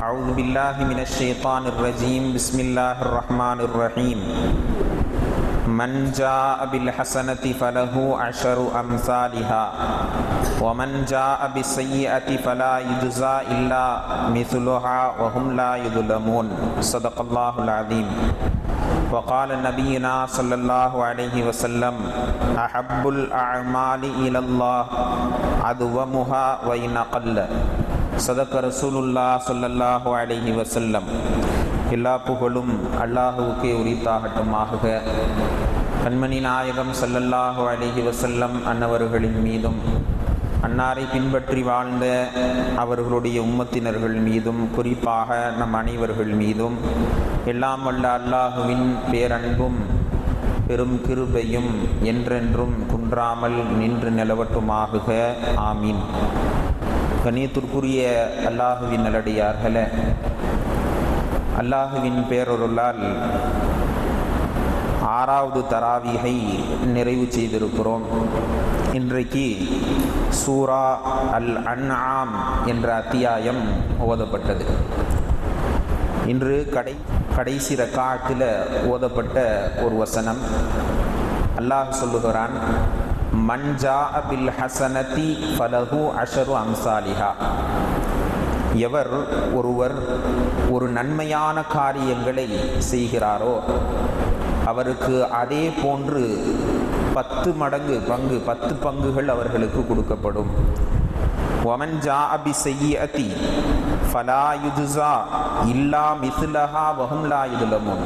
أعوذ بالله من الشيطان الرجيم بسم الله الرحمن الرحيم من جاء بالحسنة فله عشر أمثالها ومن جاء بالسيئة فلا يجزى إلا مثلها وهم لا يظلمون صدق الله العظيم. وقال نبينا صلى الله عليه وسلم أحب الأعمال إلى الله أدومها وإن قل صدق رسول الله صلى الله عليه وسلم. எல்லா புகழும் அல்லாஹுவுக்கே உரித்தாகட்டுமாக. கண்மணி நாயகம் ஸல்லல்லாஹு அலைஹி வஸல்லம் அன்னவர்களின் மீதும் அன்னாரை பின்பற்றி வாழ்ந்த அவர்களுடைய உம்மத்தினர்கள் மீதும் குறிப்பாக நம் அனைவர்கள் மீதும் எல்லாம் வல்ல அல்லாஹுவின் பேரன்பும் பெரும் கிருபையும் என்றென்றும் குன்றாமல் நின்று நிலவட்டுமாகுக. ஆமீன். கண்ணியத்திற்குரிய அல்லாஹுவின் நல்லடியார்களே, அல்லாஹுவின் பேரருளால் 6வது தராவீகை நிறைவு செய்திருக்கிறோம். இன்றைக்கு சூரா அல் அன்ஆம் என்ற அத்தியாயம் ஓதப்பட்டது. இன்று கடைசி ரக்காத்தில் ஓதப்பட்ட ஒரு வசனம். அல்லாஹ் சொல்லுகிறான், மன் ஜாஅ பில் ஹஸனதி ஃபலஹு அஷரு அம்சாலிஹா. ஒருவர் ஒரு நன்மையான காரியங்களை செய்கிறாரோ அவருக்கு அதே போன்று 10 மடங்கு பங்கு 10 பங்குகள் அவர்களுக்கு கொடுக்கப்படும். வமன் ஜாஅ பிஸ்ஸய்யிஅதி ஃபலா யுஜ்ஸா இல்லா மிஸ்லஹா வஹும் லா யுظلمون.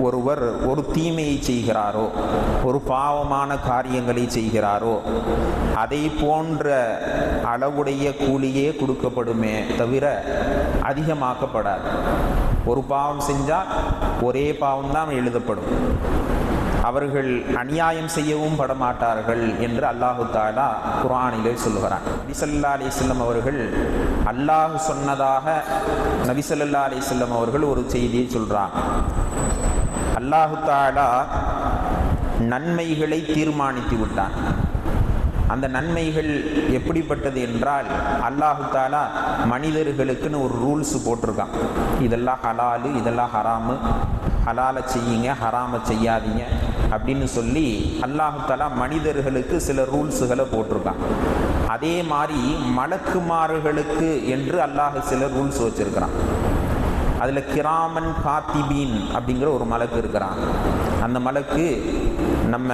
ஒருவர் ஒரு தீமையை செய்கிறாரோ, ஒரு பாவமான காரியங்களை செய்கிறாரோ, அதை போன்ற அளவுடைய கூலியே கொடுக்கப்படுமே தவிர அதிகமாக்கப்படாது. ஒரு பாவம் செஞ்சால் ஒரே பாவம்தான் எழுதப்படும். அவர்கள் அநியாயம் செய்யவும் படமாட்டார்கள் என்று அல்லாஹு தஆலா குர்ஆனிலே சொல்லுகிறான். நபி ஸல்லல்லாஹு அலைஹி வஸல்லம் அவர்கள் அல்லாஹ் சொன்னதாக நபி ஸல்லல்லாஹு அலைஹி வஸல்லம் அவர்கள் ஒரு செய்தியை சொல்றாங்க. அல்லாஹு தஆலா நன்மைகளை தீர்மானித்து விட்டான். அந்த நன்மைகள் எப்படிப்பட்டது என்றால், அல்லாஹு தஆலா மனிதர்களுக்குன்னு ஒரு ரூல்ஸ் போட்டிருக்கான். இதெல்லாம் ஹலாலு, இதெல்லாம் ஹராமு, ஹலாலை செய்யுங்க, ஹராமை செய்யாதீங்க அப்படின்னு சொல்லி அல்லாஹு தஆலா மனிதர்களுக்கு சில ரூல்ஸுகளை போட்டிருக்கான். அதே மாதிரி மலக்குமார்களுக்கு என்று அல்லாஹ் சில ரூல்ஸ் வச்சிருக்கிறான். அதில் கிராமன் காத்திபீன் அப்படிங்கிற ஒரு மலக்கு இருக்கிறான். அந்த மலக்கு நம்ம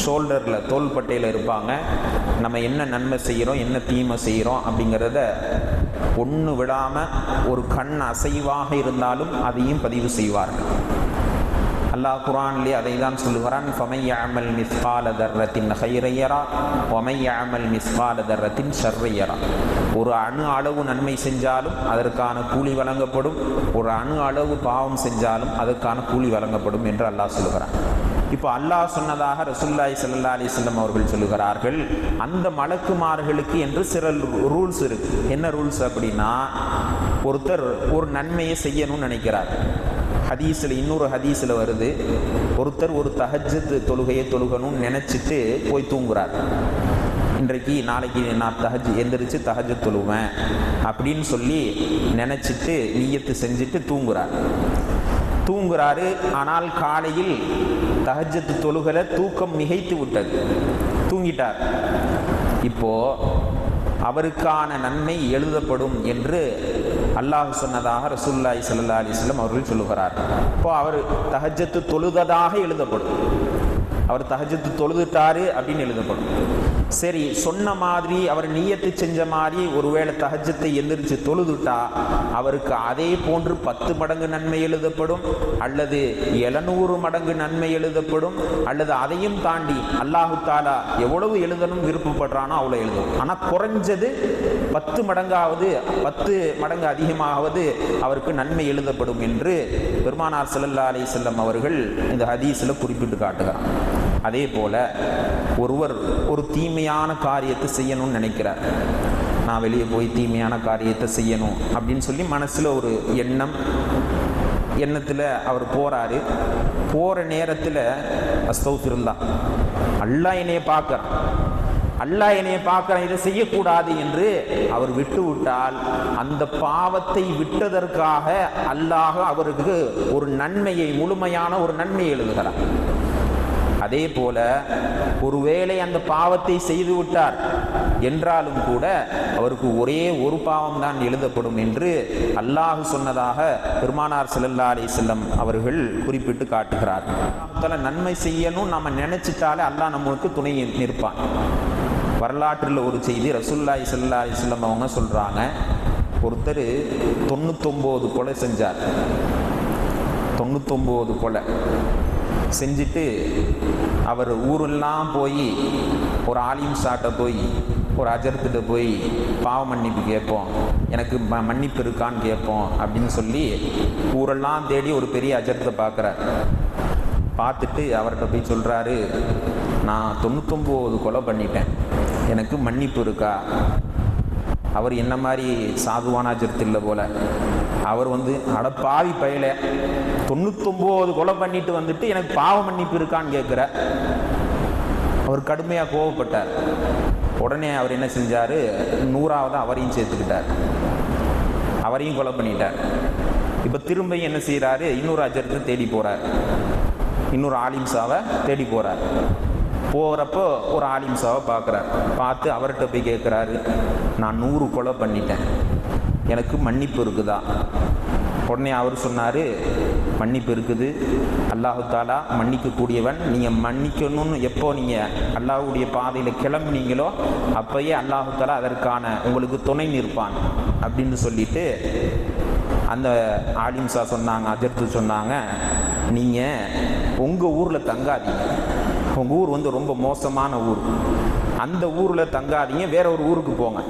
ஷோல்டரில், தோள்பட்டையில் இருப்பாங்க. நம்ம என்ன நன்மை செய்கிறோம், என்ன தீமை செய்கிறோம் அப்படிங்கிறத ஒன்று விடாமல் ஒரு கண் அசைவாக இருந்தாலும் அதையும் பதிவு செய்வார்கள். அல்லாஹ் குர்ஆனிலே அதை தான் சொல்லுகிறான், ஃபமன் யஅமல் மிஸ்கால தர்ரத்தின் கைரன் யரா வமன் யஅமல் மிஸ்கால தர்ரத்தின் ஷர்ரன் யரா. ஒரு அணு அளவு நன்மை செஞ்சாலும் அதற்கான கூலி வழங்கப்படும், ஒரு அணு அளவு பாவம் செஞ்சாலும் அதற்கான கூலி வழங்கப்படும் என்று அல்லாஹ் சொல்லுகிறான். இப்போ அல்லாஹ் சொன்னதாக ரசூலுல்லாஹி ஸல்லல்லாஹு அலைஹி வஸல்லம் அவர்கள் சொல்லுகிறார்கள், அந்த மலக்குமார்களுக்கு என்று சில ரூல்ஸ் இருக்கு. என்ன ரூல்ஸ் அப்படின்னா, ஒருத்தர் ஒரு நன்மையை செய்யணும்னு நினைக்கிறார். ஹதீஸில், இன்னொரு ஹதீஸில் வருது, ஒருத்தர் ஒரு தஹஜ்ஜத் தொழுகையை தொழுகணும்னு நினச்சிட்டு போய் தூங்குறார். இன்றைக்கு நாளைக்கு நான் எந்திரிச்சு தஹஜ்ஜத் தொழுவேன் அப்படின்னு சொல்லி நினச்சிட்டு நிய்யத்து செஞ்சுட்டு தூங்குறாரு. ஆனால் காலையில் தஹஜ்ஜத் தொழுகலை தூக்கம் மிகைத்து விட்டது, தூங்கிட்டார். இப்போ அவருக்கான நன்மை எழுதப்படும் என்று அல்லாஹ் சொன்னதாக ரசூலுல்லாஹி ஸல்லல்லாஹு அலைஹி வஸல்லம் அவர்கள் சொல்லுகிறார். இப்போ அவர் தஹஜ்ஜத் தொழுததாக எழுதப்படும். அவர் தஹஜ்ஜத் தொழுதுட்டாரு அப்படின்னு எழுதப்படும். சரி, சொன்ன மாதிரி அவர் நிய்யத்து செஞ்ச மாதிரி ஒருவேளை தஹஜ்ஜத்தை எந்திரிச்சு தொழுதுட்டா அவருக்கு அதே போன்று 10 மடங்கு நன்மை எழுதப்படும், அல்லது 700 மடங்கு நன்மை எழுதப்படும், அல்லது அதையும் தாண்டி அல்லாஹு தஆலா எவ்வளவு எழுதணும் விருப்பப்படுறானோ அவ்வளோ எழுதும். ஆனால் குறைஞ்சது 10 மடங்காவது, 10 மடங்கு அதிகமாவது அவருக்கு நன்மை எழுதப்படும் என்று பெருமானார் ஸல்லல்லாஹு அலைஹி வஸல்லம் அவர்கள் இந்த ஹதீஸில் குறிப்பிட்டு காட்டுகிறார். அதே போல ஒருவர் ஒரு தீமையான காரியத்தை செய்யணும்னு நினைக்கிறார். நான் வெளியே போய் தீமையான காரியத்தை செய்யணும் அப்படின்னு சொல்லி மனசில் ஒரு எண்ணத்தில் அவர் போகிறாரு. போகிற நேரத்தில் அஸ்தக்ஃபிருல்லாஹ், அல்லாஹ் என்னைய பார்க்குறான், அல்லாஹ் என்னைய பார்க்கிறான், இதை செய்யக்கூடாது என்று அவர் விட்டு விட்டால் அந்த பாவத்தை விட்டதற்காக அல்லாஹ் அவருக்கு ஒரு நன்மையை, முழுமையான ஒரு நன்மையை எழுதுகிறார். அதே போல ஒருவேளை அந்த பாவத்தை செய்து விட்டார் என்றாலும் கூட அவருக்கு ஒரே ஒரு பாவம் தான் எழுதப்படும் என்று அல்லாஹ் சொன்னதாக பெருமானார் ஸல்லல்லாஹு அலைஹி வஸல்லம் அவர்கள் குறிப்பிட்டு காட்டுகிறார். நன்மை செய்யணும் நம்ம நினைச்சிட்டாலே அல்லாஹ் நம்மளுக்கு துணை நிற்பான். வரலாற்றில் ஒரு செய்தி, ரசூலுல்லாஹி ஸல்லல்லாஹு அலைஹி வஸல்லம் அவங்க சொல்றாங்க, ஒருத்தர் 99 கொலை செஞ்சார். 99 கொலை செஞ்சுட்டு அவர் ஊரெல்லாம் போய் ஒரு ஆலிம் சாட்டை போய் ஒரு அஜர்த்திட்ட போய் பாவ மன்னிப்பு கேட்போம், எனக்கு மன்னிப்பு இருக்கான்னு கேட்போம் அப்படின்னு சொல்லி ஊரெல்லாம் தேடி ஒரு பெரிய அஜர்த்தை பார்க்குறார். பார்த்துட்டு அவர்கிட்ட போய் சொல்கிறாரு, நான் 99 கொலை பண்ணிட்டேன், எனக்கு மன்னிப்பு இருக்கா? அவர் என்ன மாதிரி சாதுவான அஜர்த்து இல்லை போல. அவர் அட பாவி பயல, 99 கொலை பண்ணிட்டு வந்துட்டு எனக்கு பாவ மன்னிப்பு இருக்கான்னு கேட்குற. அவர் கடுமையாக கோவப்பட்டார். உடனே அவர் என்ன செஞ்சார், 100வது அவரையும் சேர்த்துக்கிட்டார், அவரையும் கொலை பண்ணிட்டார். இப்போ திரும்ப என்ன செய்கிறாரு, இன்னொரு அஜர்த்தை தேடி போகிறார், இன்னொரு ஆலிம்சாவை தேடி போகிறார். போகிறப்போ ஒரு ஆலிம்சாவை பார்க்குறார். பார்த்து அவர்கிட்ட போய் கேட்குறாரு, நான் 100 கொலை பண்ணிட்டேன், எனக்கு மன்னிப்பு இருக்குதா? உடனே அவர் சொன்னார், மன்னிப்பு இருக்குது, அல்லாஹு தாலா மன்னிக்கக்கூடியவன். நீங்கள் மன்னிக்கணும்னு எப்போ நீங்கள் அல்லாஹுடைய பாதையில் கிளம்புனீங்களோ அப்போயே அல்லாஹு தாலா அதற்கான உங்களுக்கு துணை நிற்பான் அப்படின்னு சொல்லிட்டு அந்த ஆலிம்சா சொன்னாங்க, அஜர்த்து சொன்னாங்க, நீங்கள் உங்கள் ஊரில் தங்காதீங்க, உங்கள் ஊர் ரொம்ப மோசமான ஊர், அந்த ஊரில் தங்காதீங்க, வேற ஒரு ஊருக்கு போங்க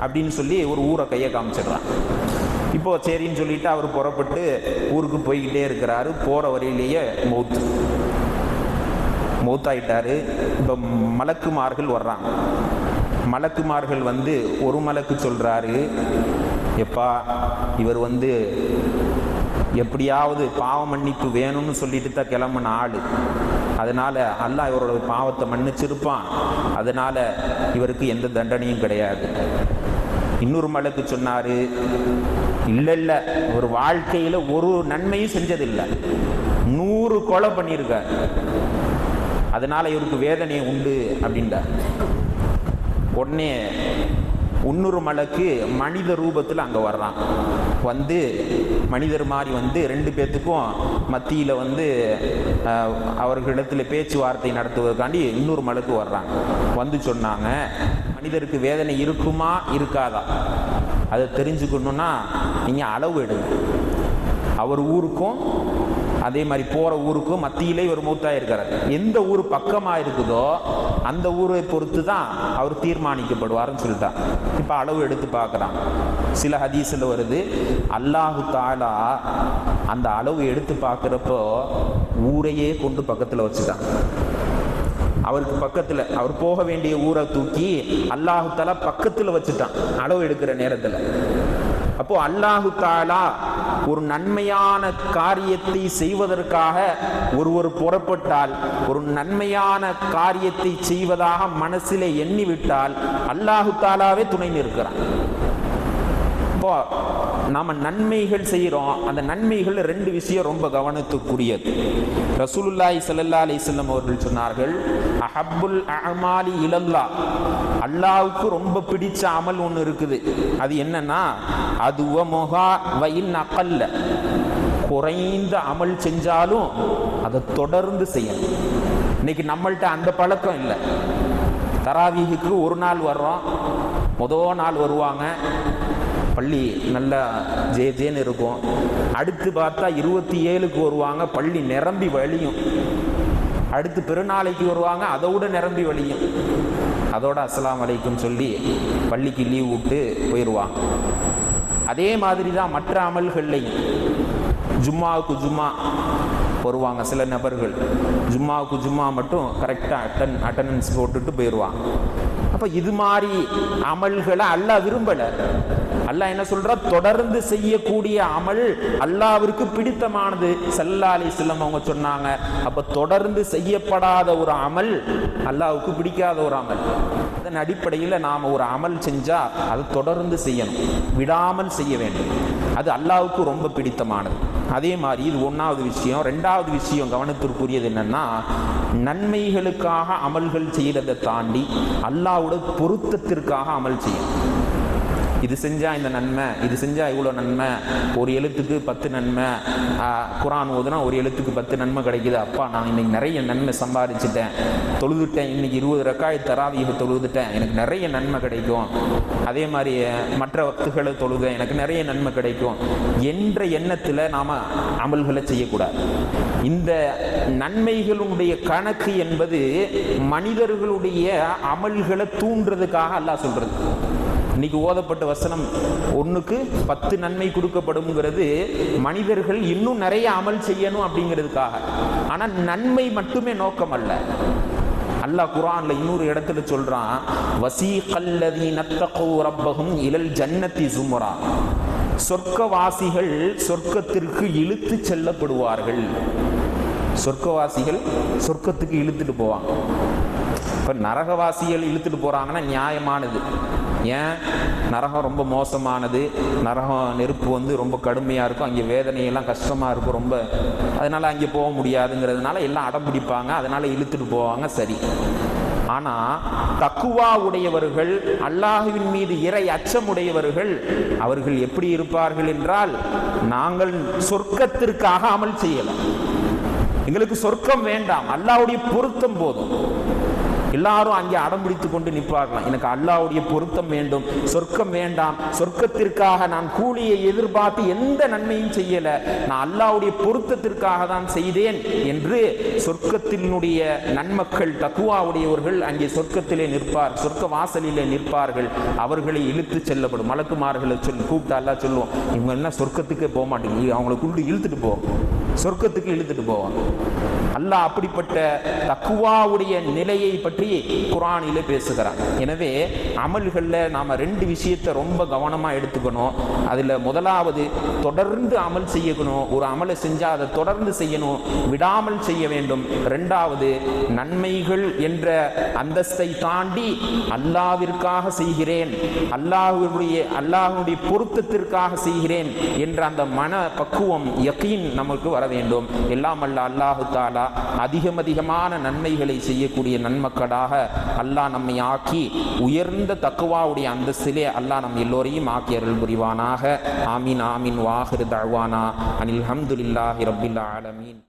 அப்படின்னு சொல்லி ஒரு ஊரை கையை காமிச்சிடுறான். இப்போ சரின்னு சொல்லிட்டு அவர் புறப்பட்டு ஊருக்கு போய்கிட்டே இருக்கிறாரு. போகிற வரையிலேயே மௌத்தாயிட்டாரு. இப்போ மலக்குமார்கள் வர்றாங்க. மலக்குமார்கள் ஒரு மலக்கு சொல்கிறாரு, எப்பா இவர் எப்படியாவது பாவ மன்னிப்பு வேணும்னு சொல்லிட்டு தான் கிளம்புன ஆள், அதனால் அல்லாஹ் இவரோட பாவத்தை மன்னிச்சிருப்பான், அதனால் இவருக்கு எந்த தண்டனையும் கிடையாது. இன்னொரு மலக்கு சொன்னார், இல்லை ஒரு வாழ்க்கையில் ஒரு நன்மையும் செஞ்சதில்லை, 100 கொலை பண்ணியிருக்கார், அதனால் இவருக்கு வேதனை உண்டு அப்படின்றார். உடனே இன்னொரு மலக்கு மனித ரூபத்தில் அங்கே வர்றான். மனிதர் மாதிரி 2 பேர்த்துக்கும் மத்தியில் அவர்களிடத்தில் பேச்சுவார்த்தை நடத்துவதற்காண்டி இன்னொரு மலக்கு வர்றாங்க. சொன்னாங்க, மனிதருக்கு வேதனை இருக்குமா இருக்காதா அதை தெரிஞ்சுக்கணுன்னா நீங்கள் அளவு எடுங்க. அவர் ஊருக்கும் அதே மாதிரி போகிற ஊருக்கும் மத்தியிலே ஒரு மௌத்தாக இருக்கிறார். எந்த ஊர் பக்கமாக இருக்குதோ அந்த ஊரை பொறுத்து தான் அவர் தீர்மானிக்கப்படுவார்னு சொல்லிட்டான். இப்போ அளவு எடுத்து பார்க்குறான். சில ஹதீஸில் வருது, அல்லாஹு தாலா அந்த அளவு எடுத்து பார்க்குறப்போ ஊரையே கொண்டு பக்கத்தில் வச்சுட்டான். அவருக்கு பக்கத்தில் அவர் போக வேண்டிய ஊரை தூக்கி அல்லாஹு தாலா பக்கத்தில் வச்சுட்டான் அளவு எடுக்கிற நேரத்தில். அப்போ அல்லாஹு தாலா ஒரு நன்மையான காரியத்தை செய்வதற்காக ஒருவர் புறப்பட்டால், ஒரு நன்மையான காரியத்தை செய்வதாக மனசிலே எண்ணிவிட்டால் அல்லாஹு தாலாவே துணை நிற்கிறான். இப்போ நாம நன்மைகள் செய்கிறோம், அந்த நன்மைகள் 2 விஷயம் ரொம்ப கவனத்துக்குரியது. ரசூலுல்லாஹி ஸல்லல்லாஹு அலைஹி வஸல்லம் அவர்கள் சொன்னார்கள், அஹப்புல் அமாலி இலல்லாஹ், அல்லாஹ்வுக்கு ரொம்ப பிடிச்ச அமல் ஒன்று இருக்குது. அது என்னன்னா, அதுவ மொஹா வயின் அகல்ல, குறைந்த அமல் செஞ்சாலும் அதை தொடர்ந்து செய்யணும். இன்னைக்கு நம்மள்ட்ட அந்த பழக்கம் இல்லை. தராவீஹுக்கு ஒரு நாள் வர்றோம், முதல் நாள் வருவாங்க, பள்ளி நல்லா ஜேன்னு இருக்கும். அடுத்து பார்த்தா 27க்கு வருவாங்க, பள்ளி நிரம்பி வழியும். அடுத்து பெருநாளைக்கு வருவாங்க, அதை விட நிரம்பி வழியும். அதோட அஸ்ஸலாமு அலைக்கும் சொல்லி பள்ளிக்கு லீவ் விட்டு போயிடுவாங்க. அதே மாதிரி தான் மற்ற அமல்கள்லையும். ஜும்மாவுக்கு ஜும்மா வருவாங்க சில நபர்கள், ஜும்மாவுக்கு ஜும்மா மட்டும் கரெக்டாக அட்டண்டன்ஸ் போட்டுட்டு போயிடுவாங்க. அப்போ இது மாதிரி அமல்களை அல்லாஹ் விரும்பலை. அல்லாஹ் என்ன சொல்றா, தொடர்ந்து செய்யக்கூடிய அமல் அல்லாஹ்விற்கு பிடித்தமானது. ஸல்லல்லாஹு அலைஹி வஸல்லம் அவங்க சொன்னாங்க. அப்ப தொடர்ந்து செய்யப்படாத ஒரு அமல் அல்லாஹ்வுக்கு பிடிக்காத ஒரு அமல். அதன் அடிப்படையில் நாம் ஒரு அமல் செஞ்சால் அதை தொடர்ந்து செய்யணும், விடாமல் செய்ய வேண்டும். அது அல்லாஹ்வுக்கு ரொம்ப பிடித்தமானது. அதே மாதிரி இது ஒன்றாவது விஷயம். ரெண்டாவது விஷயம் கவனத்திற்குரியது என்னென்னா, நன்மைகளுக்காக அமல்கள் செய்கிறதை தாண்டி அல்லாஹ்வோட பொருத்தத்திற்காக அமல் செய்யும். இது செஞ்சால் இந்த நன்மை, இது செஞ்சால் இவ்வளோ நன்மை, ஒரு எழுத்துக்கு 10 நன்மை, குரான் ஓதுனா ஒரு எழுத்துக்கு 10 நன்மை கிடைக்குது, அப்பா நான் இன்னைக்கு நிறைய நன்மை சம்பாதிச்சிட்டேன், தொழுதுட்டேன், இன்னைக்கு 20 ரக்காயத் தராவீஹ் தொழுதுட்டேன், எனக்கு நிறைய நன்மை கிடைக்கும், அதே மாதிரி மற்ற வக்துகளை தொழுக எனக்கு நிறைய நன்மை கிடைக்கும் என்ற எண்ணத்தில் நாம் அமல்களை செய்யக்கூடாது. இந்த நன்மைகளுடைய கணக்கு என்பது மனிதர்களுடைய அமல்களை தூண்டுறதுக்காக அல்லாஹ் சொல்றது. இன்னைக்கு ஓதப்பட்ட வசனம் 1க்கு 10 நன்மை கொடுக்கப்படும்ங்கிறது மனிதர்கள் இன்னும் நிறைய அமல் செய்யணும் அப்படிங்கிறதுக்காக. ஆனால் நன்மை மட்டுமே நோக்கம் அல்ல. அல்லாஹ் குர்ஆன்ல இன்னொரு இடத்துல சொல்றான், வஸீகல்லதீன தகூ ரப்பஹும் இலல் ஜன்னதி ஸும்ரா, சொர்க்கவாசிகள் சொர்க்கத்திற்கு இழுத்து செல்லப்படுவார்கள். சொர்க்கவாசிகள் சொர்க்கத்துக்கு இழுத்துட்டு போவாங்க. இப்போ நரகவாசிகள் இழுத்துட்டு போகிறாங்கன்னா நியாயமானது. ஏன்? நரகம் ரொம்ப மோசமானது, நரகம் நெருப்பு ரொம்ப கடுமையாக இருக்கும், அங்கே வேதனையெல்லாம் கஷ்டமாக இருக்கும் ரொம்ப, அதனால் அங்கே போக முடியாதுங்கிறதுனால எல்லாம் அடம் பிடிப்பாங்க, அதனால் இழுத்துட்டு போவாங்க. சரி, ஆனால் தக்குவா உடையவர்கள், அல்லாஹ்வின் மீது இறை அச்சமுடையவர்கள், அவர்கள் எப்படி இருப்பார்கள் என்றால், நாங்கள் சொர்க்கத்திற்காக அமல் செய்யலாம், எங்களுக்கு சொர்க்கம் வேண்டாம், அல்லாஹ்வுடைய பொருத்தம் போதும். எல்லாரும் அங்கே அடம்பிடித்து கொண்டு நிற்பார்களாம், எனக்கு அல்லாஹ்வுடைய பொருத்தம் வேண்டும், சொர்க்கம் வேண்டாம், சொர்க்கத்திற்காக நான் கூலியை எதிர்பார்த்து எந்த நன்மையும் செய்யல, நான் அல்லாஹ்வுடைய பொருத்தத்திற்காக தான் செய்தேன் என்று சொர்க்கத்தினுடைய நன்மக்கள் தக்குவாவுடையவர்கள் அங்கே சொர்க்கத்திலே நிற்பார், சொர்க்க வாசலிலே நிற்பார்கள். அவர்களை இழுத்து செல்லப்படும். மலக்குமார்களை கூப்பிட்டு அல்லாஹ் சொல்லுவோம், இவங்க என்ன சொர்க்கத்துக்கே போக மாட்டேங்குது, அவங்களை கொண்டு இழுத்துட்டு போவோம், சொர்க்கத்துக்கு இழுத்துட்டு போவாங்க. அல்லாஹ் அப்படிப்பட்ட தக்குவாவுடைய நிலையை பற்றி குர்ஆனிலே பேசுகிறார். எனவே அமல்களில் நாம் 2 விஷயத்தை ரொம்ப கவனமாக எடுத்துக்கணும். அதில் முதலாவது தொடர்ந்து அமல் செய்யணும். ஒரு அமலை செஞ்சால் அதை தொடர்ந்து செய்யணும், விடாமல் செய்ய வேண்டும். 2வது நன்மைகள் என்ற அந்தஸ்தை தாண்டி அல்லாஹ்விற்காக செய்கிறேன், அல்லாஹ்வுடைய பொருத்தத்திற்காக செய்கிறேன் என்ற அந்த மன பக்குவம், யகீன் நமக்கு வர வேண்டும். எல்லாம் அல்லாஹு தஆலா அதிகமான நன்மைகளை செய்யக்கூடிய நன்மக்களாக அல்லாஹ் நம்மை ஆக்கி உயர்ந்த தக்வாவுடைய அந்தஸ்திலே அல்லாஹ் நம் எல்லோரையும் ஆக்கி அருள் புரிவானாக. ஆமீன் ஆமீன். வாஹிரு தஅவானா அனில் ஹம்துலில்லாஹி ரப்பில் ஆலமீன்.